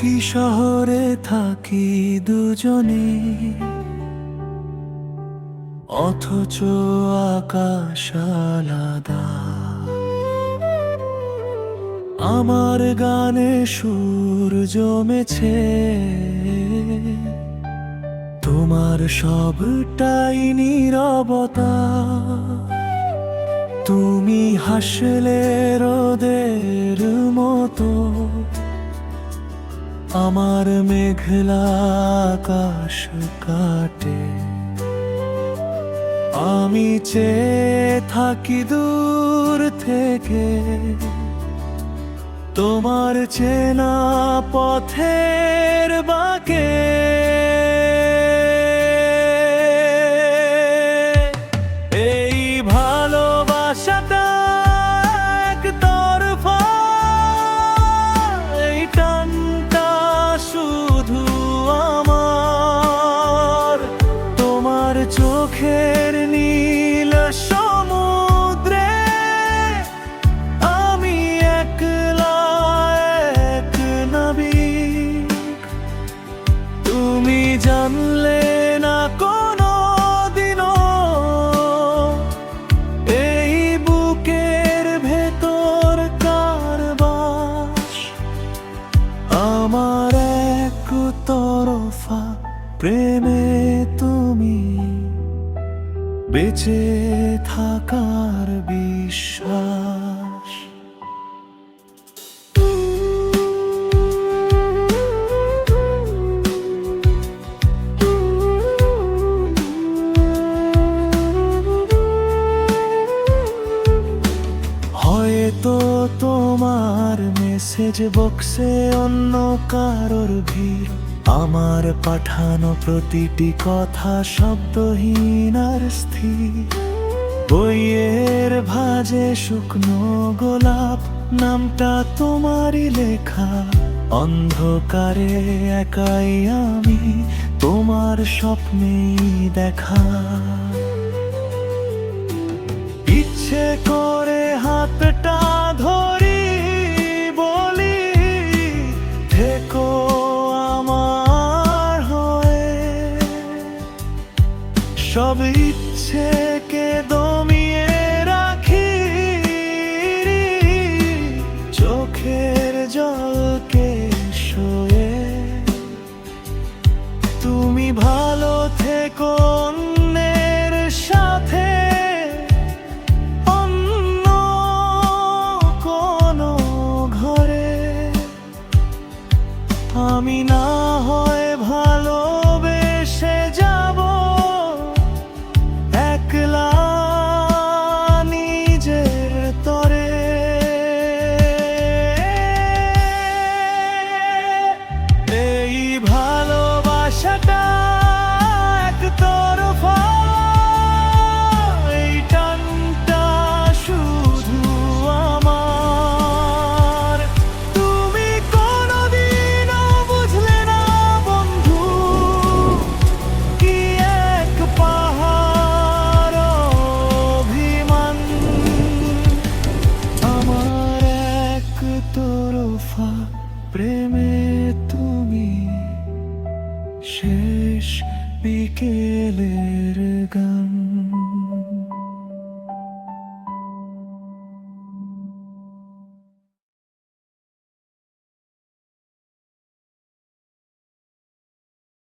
একই শহরে থাকি দুজনে, অথচ আকাশ আলাদা। আমার গানে সুর জমেছে, তোমার সবটাই নীরবতা। তুমি হাসলে রোদের মতো, আমার মেঘলা আকাশ কাটে। আমি চেয়ে থাকি দূর থেকে, তোমার চেনা পথের বাঁকে। এই ভালোবাসাটা একতরফা, এই টানটা শুধু আমার। তোমার চোখের নীল সমুদ্রে আমি একলা এক নাবিক। তুমি জানলে না কোনো দিনও এই বুকের ভেতর কার বাস। আমার একতরফা প্রেমে তুমি বেঁচে থাকার বিশ্বাস। হয়তো তোমার মেসেজ বক্সে অন্য কারোর ভিড়, আমার পাঠানো প্রতিটি কথা শব্দহীন আর স্থির। বইয়ের ভাঁজে শুকনো গোলাপ, নামটা তোমারই লেখা। অন্ধকারে একাই আমি তোমার স্বপ্নেই দেখা। ইচ্ছে করে হাতটা ধরি, বলি থেকো আমার হয়ে। সব ইচ্ছেকে দমিয়ে রাখি, চোখের জলকে সয়ে। তুমি ভালো থেকো অন্যের সাথে, অন্য কোনো ঘরে। আমি না হয় ভালোবেসে যাব একলা নিজের তরে। এই ভালোবাসাটা একতরফা, এই টানটা শুধু আমার। তুমি কোনোদিনও বুঝলে না বন্ধু, কি এক পাহাড় অভিমান। আমার একতরফা প্রেমে তুমি শেষ বিকেলের গান।